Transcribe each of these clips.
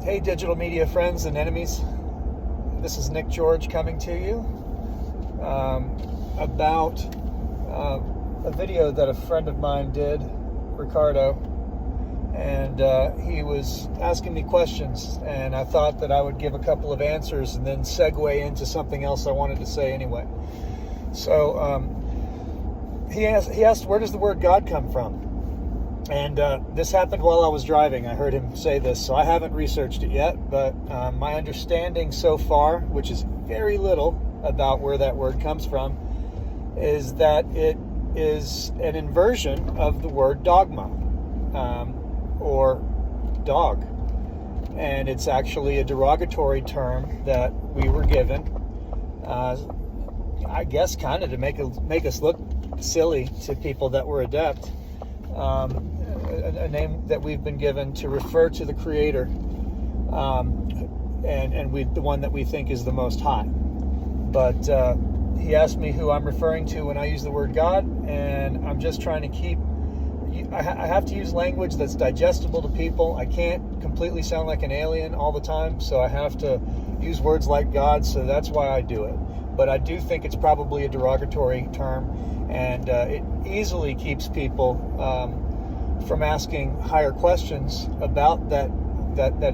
Hey, digital media friends and enemies. This is Nick George coming to you about a video that a friend of mine did, Ricardo, and he was asking me questions, and I thought that I would give a couple of answers and then segue into something else I wanted to say anyway. So he asked, where does the word God come from? And this happened while I was driving. I heard him say this, so I haven't researched it yet, but my understanding so far, which is very little about where that word comes from, is that it is an inversion of the word dogma, or dog. And it's actually a derogatory term that we were given, I guess kind of to make us look silly to people that were adept. A name that we've been given to refer to the Creator, and the one that we think is the Most High. But he asked me who I'm referring to when I use the word God, and I'm just trying to keep. I have to use language that's digestible to people. I can't completely sound like an alien all the time, so I have to use words like God. So that's why I do it. But I do think it's probably a derogatory term, and it easily keeps people from asking higher questions about that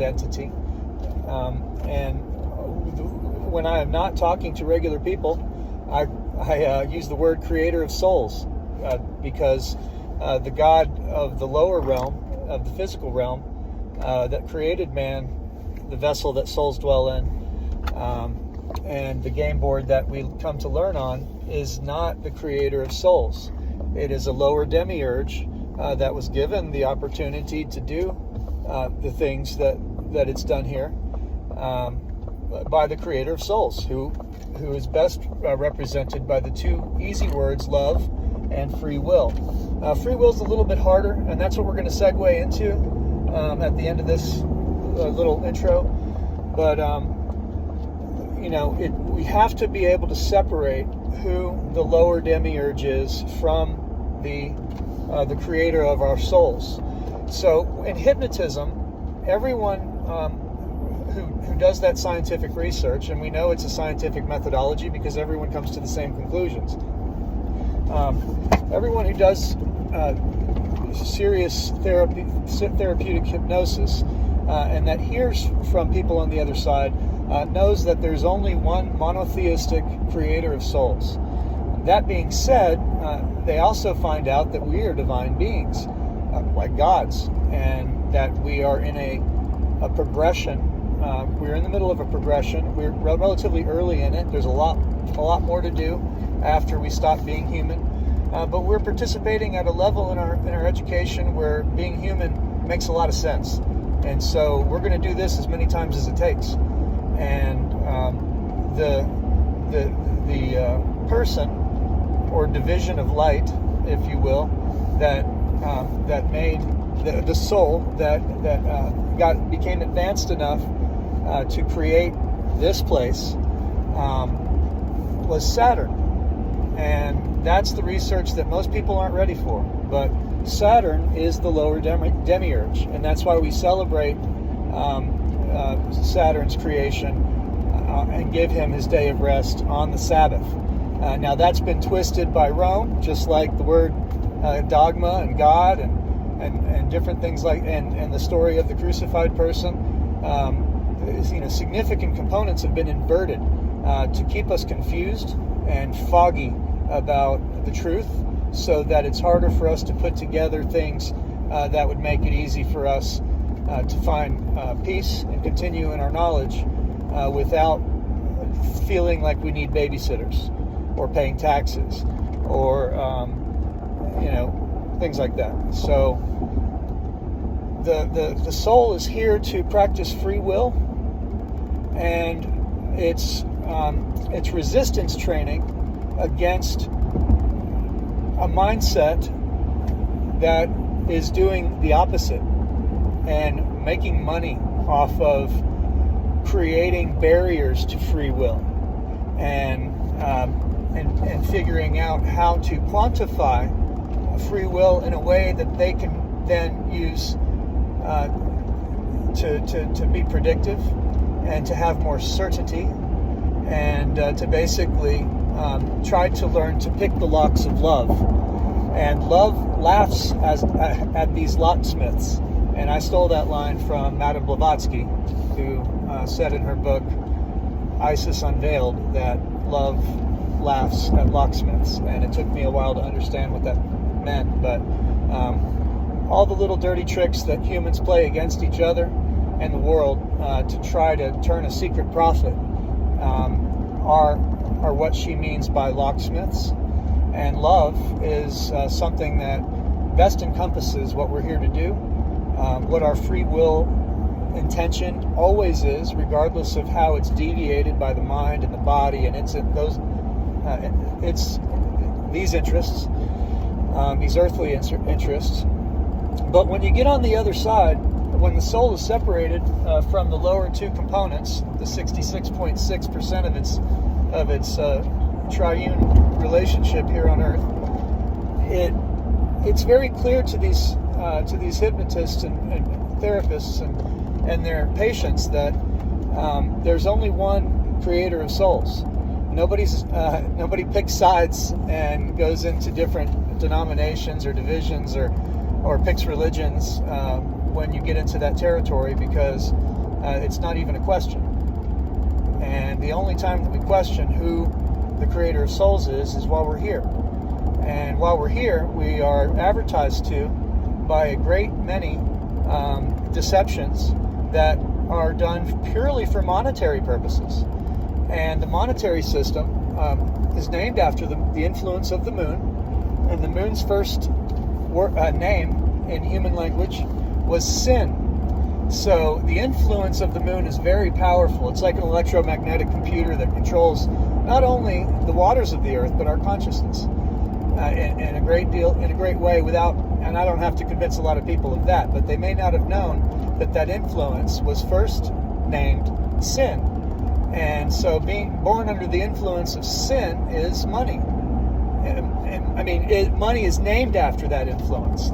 entity. And when I am not talking to regular people, I use the word creator of souls, because the God of the lower realm, of the physical realm, that created man, the vessel that souls dwell in, and the game board that we come to learn on, is not the creator of souls. It is a lower demiurge that was given the opportunity to do the things that it's done here by the creator of souls, who is best represented by the two easy words, love and free will. Free will is a little bit harder, and that's what we're going to segue into at the end of this little intro. But we have to be able to separate who the lower demiurge is from the creator of our souls. So in hypnotism, everyone who does that scientific research, and we know it's a scientific methodology because everyone comes to the same conclusions. Everyone who does serious therapeutic hypnosis and that hears from people on the other side knows that there's only one monotheistic creator of souls. That being said, they also find out that we are divine beings, like gods, and that we are in a progression. We're in the middle of a progression. We're relatively early in it. There's a lot more to do after we stop being human. But we're participating at a level in our education where being human makes a lot of sense. And so we're going to do this as many times as it takes. And the person or division of light, if you will, that made the soul that became advanced enough to create this place was Saturn. And that's the research that most people aren't ready for. But Saturn is the lower demiurge, and that's why we celebrate Saturn's creation and give him his day of rest on the Sabbath. Now that's been twisted by Rome, just like the word dogma and God and different things like and the story of the crucified person. Significant components have been inverted to keep us confused and foggy about the truth, so that it's harder for us to put together things that would make it easy for us to find peace and continue in our knowledge without feeling like we need babysitters or paying taxes or things like that. So the soul is here to practice free will, and it's resistance training against a mindset that is doing the opposite and making money off of creating barriers to free will and figuring out how to quantify free will in a way that they can then use to be predictive and to have more certainty, and to basically try to learn to pick the locks of love. And love laughs at these locksmiths. And I stole that line from Madame Blavatsky, who said in her book, Isis Unveiled, that love laughs at locksmiths. And it took me a while to understand what that meant. But all the little dirty tricks that humans play against each other and the world to try to turn a secret profit are what she means by locksmiths. And love is something that best encompasses what we're here to do, what our free will intention always is, regardless of how it's deviated by the mind and the body, and it's these interests, these earthly interests. But when you get on the other side, when the soul is separated from the lower two components, the 66.6% of its triune relationship here on Earth, it's very clear to these hypnotists and therapists and their patients that there's only one creator of souls. Nobody picks sides and goes into different denominations or divisions or picks religions when you get into that territory, because it's not even a question. And the only time that we question who the creator of souls is while we're here. And while we're here, we are advertised to by a great many deceptions that are done purely for monetary purposes. And the monetary system is named after the influence of the moon. And the moon's first name in human language was sin. So the influence of the moon is very powerful. It's like an electromagnetic computer that controls not only the waters of the earth, but our consciousness in a great way. And I don't have to convince a lot of people of that, but they may not have known that influence was first named sin. And so being born under the influence of sin is money. Money is named after that influence,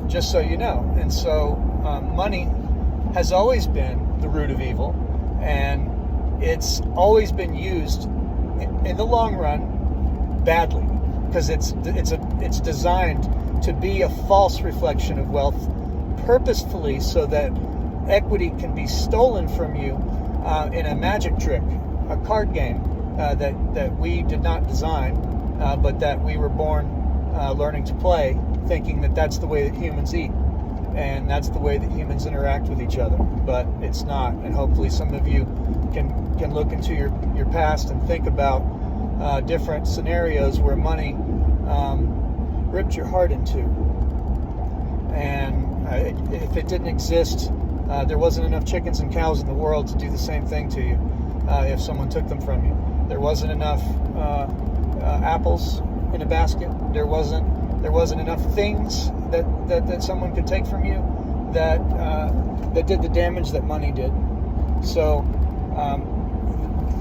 just so you know. And so money has always been the root of evil, and it's always been used in the long run badly, because it's designed to be a false reflection of wealth, purposefully, so that equity can be stolen from you in a magic trick, a card game that we did not design, but that we were born learning to play, thinking that that's the way that humans eat. And that's the way that humans interact with each other, but it's not. And hopefully some of you can look into your past and think about different scenarios where money ripped your heart in two. And if it didn't exist, there wasn't enough chickens and cows in the world to do the same thing to you if someone took them from you. There wasn't enough apples in a basket. There wasn't enough things that someone could take from you that did the damage that money did. So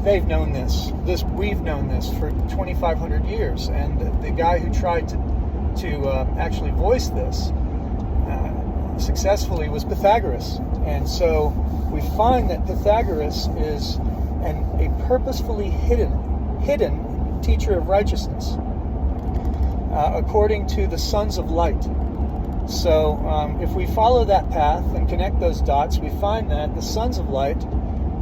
they've known this. We've known this for 2,500 years. And the guy who tried to actually voice this successfully was Pythagoras. And so we find that Pythagoras is a purposefully hidden teacher of righteousness, according to the sons of light. So if we follow that path and connect those dots, we find that the sons of light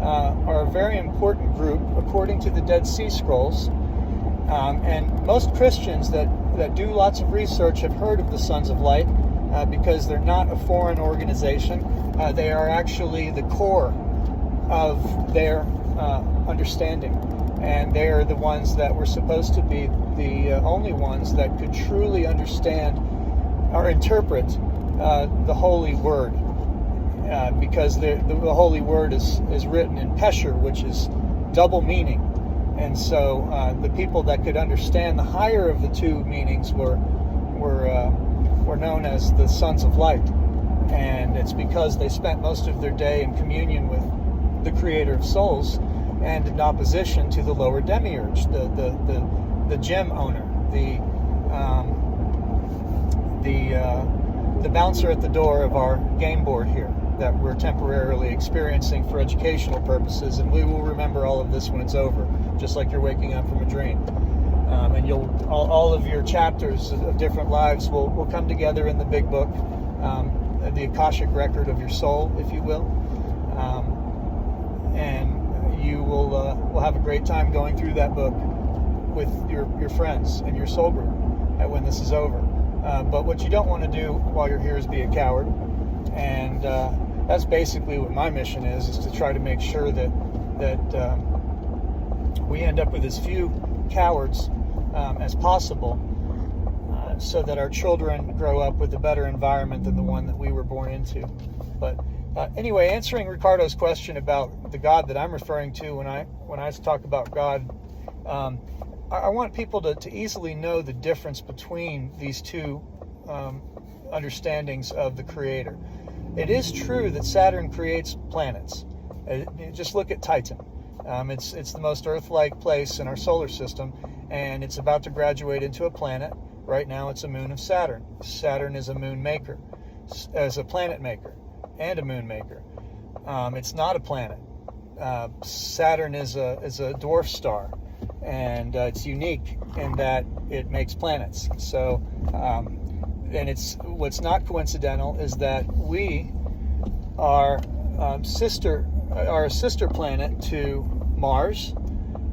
are a very important group according to the Dead Sea Scrolls. And most Christians that do lots of research have heard of the sons of light because they're not a foreign organization. They are actually the core of their understanding. And they are the ones that were supposed to be the only ones that could truly understand or interpret the Holy Word, because the Holy Word is written in Pesher, which is double meaning. And so the people that could understand the higher of the two meanings were known as the sons of light. And it's because they spent most of their day in communion with the Creator of souls, and in opposition to the lower demiurge, the gem owner, the bouncer at the door of our game board here. that we're temporarily experiencing for educational purposes, and we will remember all of this when it's over, just like you're waking up from a dream. And all of your chapters of different lives will come together in the big book, the Akashic record of your soul, if you will. And you will have a great time going through that book with your friends and your soul group when this is over. But what you don't want to do while you're here is be a coward. And that's basically what my mission is to try to make sure that we end up with as few cowards as possible, so that our children grow up with a better environment than the one that we were born into. But anyway, answering Ricardo's question about the God that I'm referring to when I talk about God, I want people to easily know the difference between these two understandings of the Creator. It is true that Saturn creates planets. Just look at Titan. It's the most Earth-like place in our solar system, and it's about to graduate into a planet. Right now it's a moon of Saturn. Saturn is a moon maker, as a planet maker, and a moon maker. It's not a planet. Saturn is a dwarf star, and it's unique in that it makes planets. So, and what's not coincidental is that we are a sister planet to Mars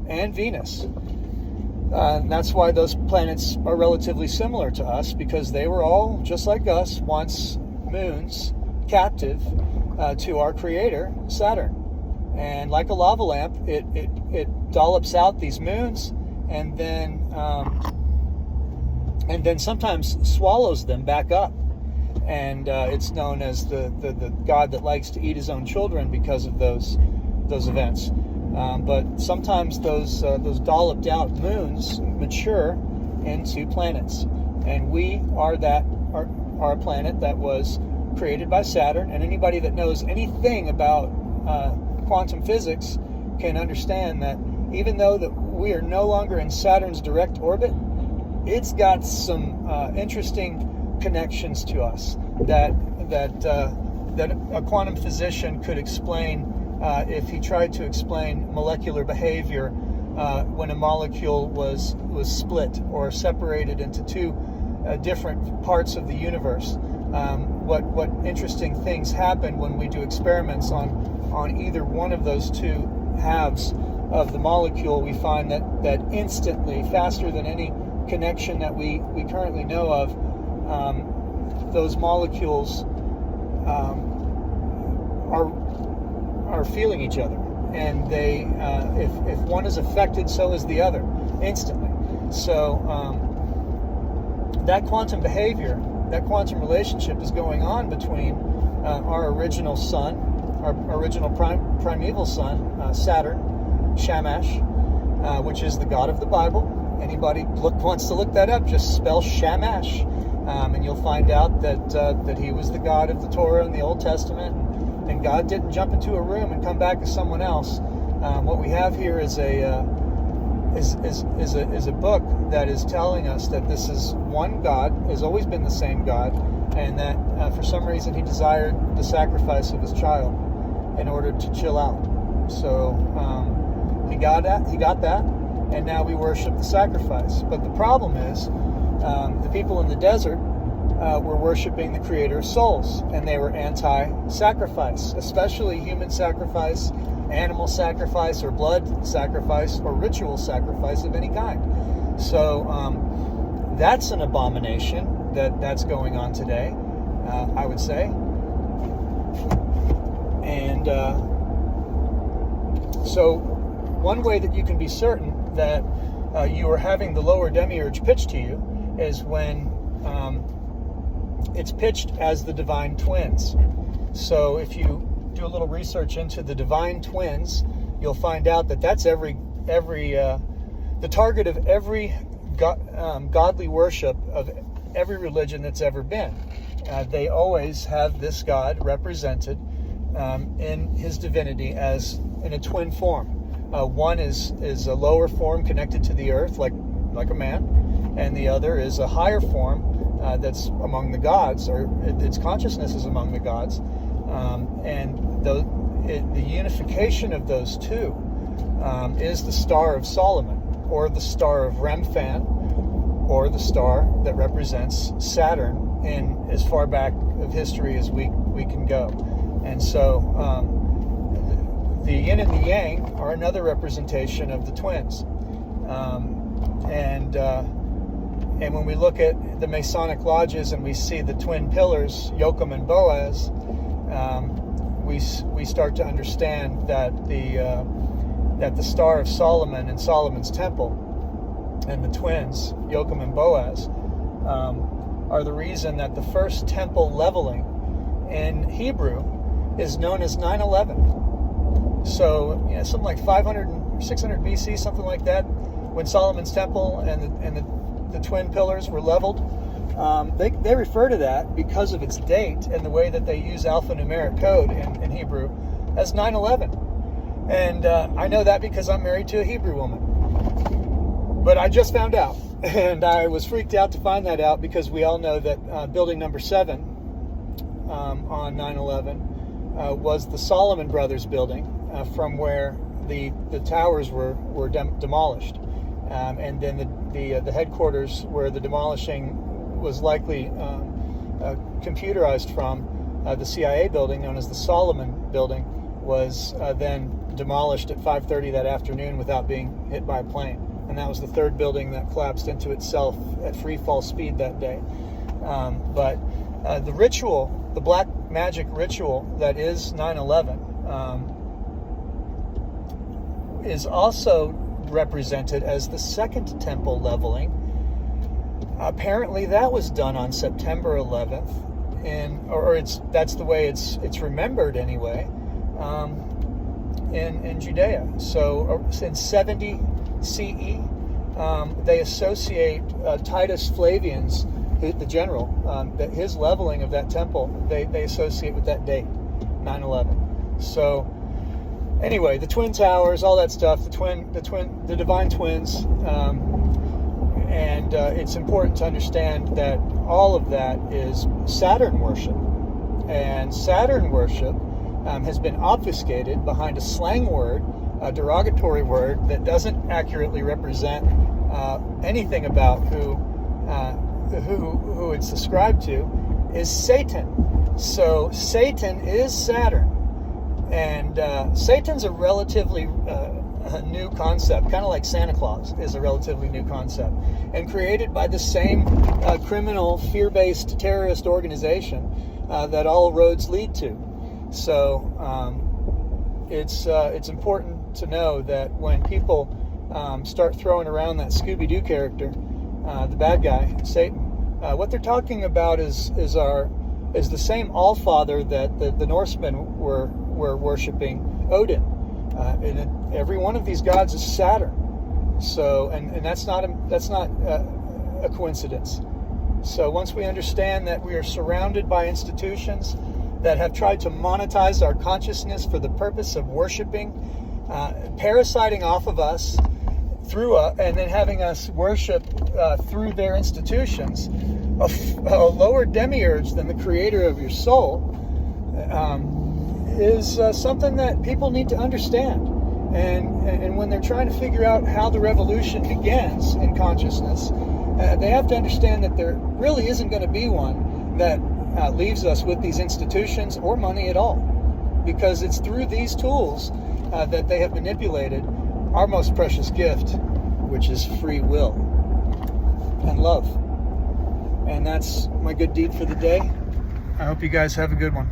and Venus. And that's why those planets are relatively similar to us, because they were all, just like us, once moons captive to our Creator, Saturn. And like a lava lamp, it dollops out these moons, and then sometimes swallows them back up. And it's known as the God that likes to eat his own children because of those events. But sometimes those dolloped out moons mature into planets, and we are a planet that was created by Saturn. And anybody that knows anything about quantum physics can understand that even though that we are no longer in Saturn's direct orbit, it's got some interesting connections to us that a quantum physician could explain if he tried to explain molecular behavior when a molecule was split or separated into two different parts of the universe. What interesting things happen when we do experiments on either one of those two halves of the molecule. We find that instantly, faster than any connection that we currently know of, those molecules are feeling each other, and they if one is affected, so is the other instantly. So that quantum behavior, that quantum relationship is going on between our original sun, our original primeval sun, Saturn, Shamash, which is the God of the Bible. Anybody wants to look that up, just spell Shamash, and you'll find out that he was the God of the Torah in the Old Testament. And God didn't jump into a room and come back as someone else. What we have here is a book that is telling us that this is one God, has always been the same God, and that for some reason he desired the sacrifice of his child in order to chill out. So he got that, and now we worship the sacrifice. But the problem is, the people in the desert were worshiping the Creator of souls, and they were anti-sacrifice, especially human sacrifice, animal sacrifice, or blood sacrifice, or ritual sacrifice of any kind. So that's an abomination that's going on today, I would say. And so one way that you can be certain that you are having the lower demiurge pitched to you is when it's pitched as the divine twins. So if you do a little research into the divine twins, you'll find out that that's the target of every godly worship of every religion that's ever been. They always have this God represented in his divinity as in a twin form. One is a lower form connected to the earth, like a man, and the other is a higher form that's among the gods, or its consciousness is among the gods, And the unification of those two is the Star of Solomon, or the Star of Remphan, or the star that represents Saturn in as far back of history as we can go. And so the yin and the yang are another representation of the twins. And when we look at the Masonic lodges and we see the twin pillars, Joachim and Boaz, we start to understand that the Star of Solomon and Solomon's Temple and the twins, Joachim and Boaz, are the reason that the first temple leveling in Hebrew is known as 9/11. So, something like 500, 600 BC, something like that, when Solomon's Temple and the twin pillars were leveled. They refer to that, because of its date and the way that they use alphanumeric code in Hebrew, as 9/11. And I know that because I'm married to a Hebrew woman. But I just found out, and I was freaked out to find that out, because we all know that building number 7 on 9/11 was the Solomon Brothers building, from where the towers were demolished. And then the headquarters where the demolishing was likely computerized from, the CIA building known as the Solomon building, was then demolished at 5:30 that afternoon without being hit by a plane. And that was the third building that collapsed into itself at free fall speed that day. But the ritual, the black magic ritual that is 9/11, is also represented as the second temple leveling. Apparently that was done on September 11th, that's the way it's remembered anyway, in Judea. So in 70 CE, they associate Titus Flavian's, the general, that his leveling of that temple, they associate with that date, 9/11. So anyway, the twin towers, all that stuff, the divine twins, and it's important to understand that all of that is Saturn worship, and Saturn worship has been obfuscated behind a slang word, a derogatory word that doesn't accurately represent anything about who it's ascribed to, is Satan. So Satan is Saturn. And Satan's a relatively new concept, kind of like Santa Claus is a relatively new concept, and created by the same criminal, fear-based terrorist organization that all roads lead to. So it's important to know that when people start throwing around that Scooby-Doo character, the bad guy, Satan, what they're talking about is the same Allfather that the Norsemen were worshiping, Odin. And every one of these gods is Saturn. So, and that's not a coincidence. So once we understand that we are surrounded by institutions that have tried to monetize our consciousness for the purpose of worshiping, parasiting off of us through and then having us worship through their institutions, a lower demiurge than the creator of your soul, is something that people need to understand. And when they're trying to figure out how the revolution begins in consciousness, they have to understand that there really isn't going to be one that leaves us with these institutions or money at all, because it's through these tools that they have manipulated our most precious gift, which is free will and love. And that's my good deed for the day. I hope you guys have a good one.